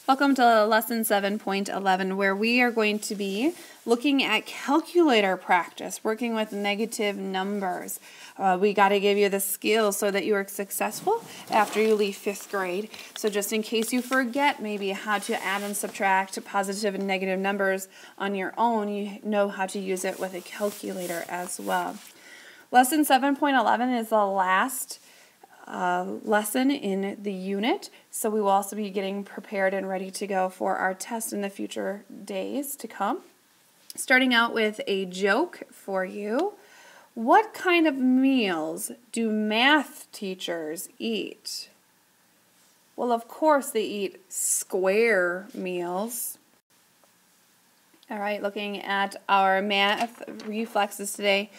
Welcome to lesson 7.11, where we are going to be looking at calculator practice, working with negative numbers. We got to give you the skills so that you are successful after you leave 5th grade. So just in case you forget maybe how to add and subtract positive and negative numbers on your own, you know how to use it with a calculator as well. Lesson 7.11 is the last lesson in the unit, so we will also be getting prepared and ready to go for our test in the future days to come. Starting out with a joke for you. What kind of meals do math teachers eat? Well, of course they eat square meals. All right, looking at our math reflexes today,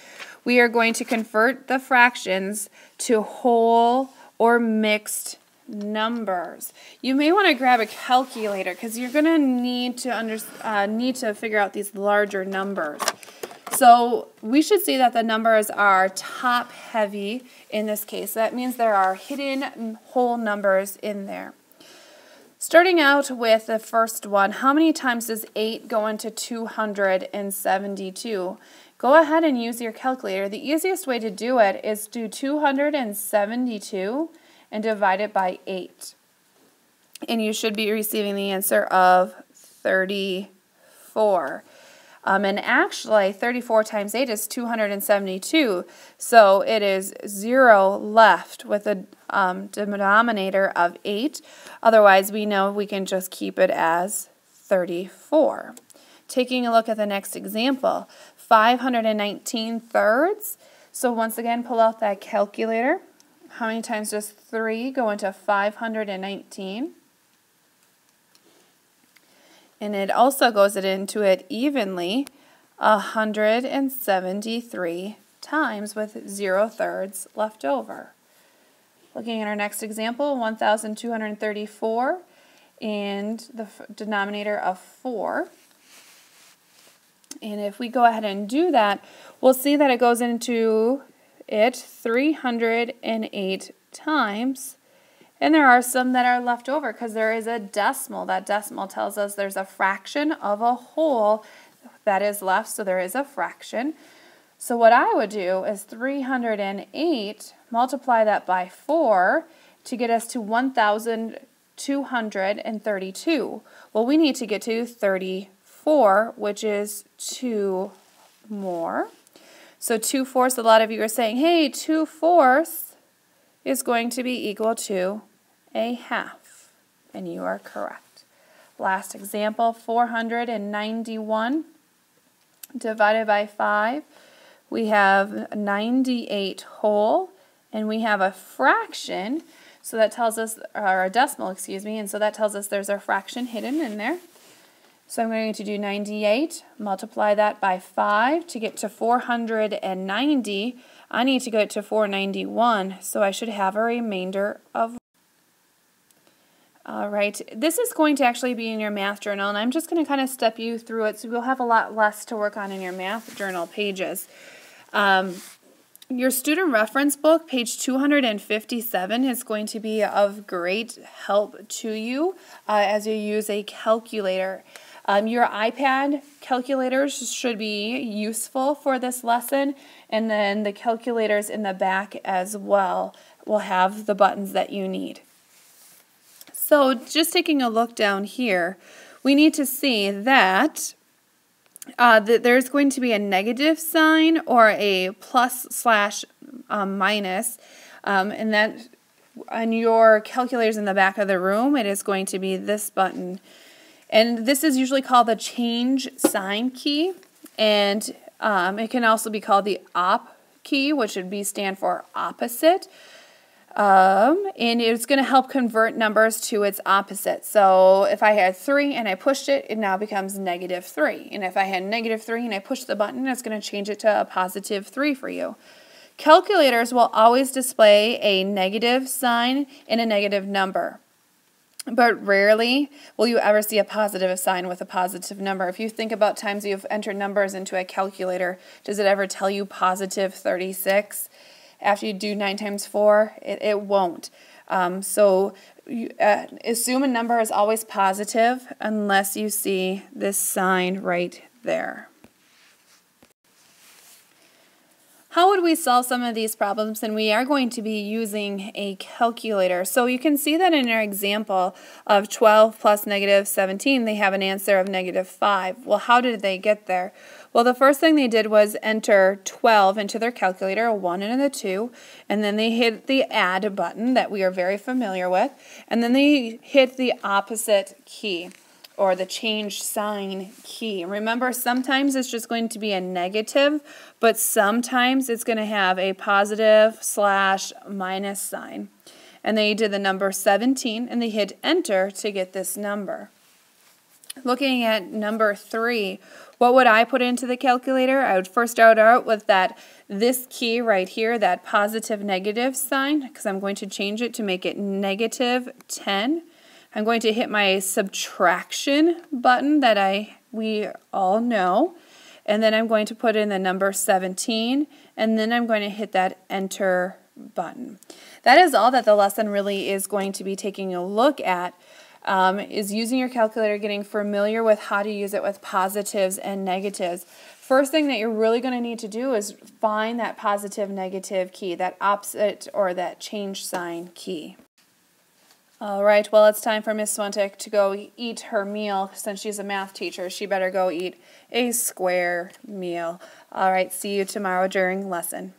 we are going to convert the fractions to whole or mixed numbers. You may want to grab a calculator because you're going to need to figure out these larger numbers. So we should see that the numbers are top heavy in this case. That means there are hidden whole numbers in there. Starting out with the first one, how many times does 8 go into 272? Go ahead and use your calculator. The easiest way to do it is do 272 and divide it by 8. And you should be receiving the answer of 34. And actually, 34 times 8 is 272, so it is 0 left with a denominator of 8. Otherwise, we know we can just keep it as 34. Taking a look at the next example, 519 thirds. So once again, pull out that calculator. How many times does 3 go into 519? And it also goes into it evenly 173 times with 0 thirds left over. Looking at our next example, 1,234 and the denominator of 4. And if we go ahead and do that, we'll see that it goes into it 308 times. And there are some that are left over because there is a decimal. That decimal tells us there's a fraction of a whole that is left, so there is a fraction. So what I would do is 308, multiply that by 4 to get us to 1,232. Well, we need to get to 34, which is 2 more. So 2/4, a lot of you are saying, hey, 2/4 is going to be equal to a half, and you are correct. Last example, 491 divided by 5. We have 98 whole, and we have a fraction, so that tells us, or a decimal, excuse me, and so that tells us there's a fraction hidden in there. So I'm going to do 98, multiply that by 5 to get to 490. I need to get to 491, so I should have a remainder of. All right, this is going to actually be in your math journal, and I'm just going to kind of step you through it so you'll have a lot less to work on in your math journal pages. Your student reference book, page 257, is going to be of great help to you as you use a calculator. Your iPad calculators should be useful for this lesson, and then the calculators in the back as well will have the buttons that you need. So just taking a look down here, we need to see that there's going to be a negative sign or a plus/minus, and that on your calculators in the back of the room, it is going to be this button. And this is usually called the change sign key, and it can also be called the op key, which would stand for opposite. And it's going to help convert numbers to its opposite. So if I had 3 and I pushed it, it now becomes -3. And if I had -3 and I pushed the button, it's going to change it to a +3 for you. Calculators will always display a negative sign and a negative number. But rarely will you ever see a positive sign with a positive number. If you think about times you've entered numbers into a calculator, does it ever tell you +36? After you do 9 times 4, it won't. So assume a number is always positive unless you see this sign right there. How would we solve some of these problems? And we are going to be using a calculator. So you can see that in our example of 12 plus negative 17, they have an answer of negative 5. Well, how did they get there? Well, the first thing they did was enter 12 into their calculator, a 1 and a 2, and then they hit the add button that we are very familiar with, and then they hit the opposite key, or the change sign key. Remember, sometimes it's just going to be a negative, but sometimes it's going to have a positive / minus sign. And they did the number 17, and they hit enter to get this number. Looking at number 3, what would I put into the calculator? I would first start out with this key right here, that positive negative sign, because I'm going to change it to make it negative 10. I'm going to hit my subtraction button that we all know, and then I'm going to put in the number 17, and then I'm going to hit that enter button. That is all that the lesson really is going to be taking a look at, is using your calculator, getting familiar with how to use it with positives and negatives. First thing that you're really going to need to do is find that positive negative key, that opposite or that change sign key. All right, well, it's time for Miss Swantek to go eat her meal. Since she's a math teacher, she better go eat a square meal. All right, see you tomorrow during lesson.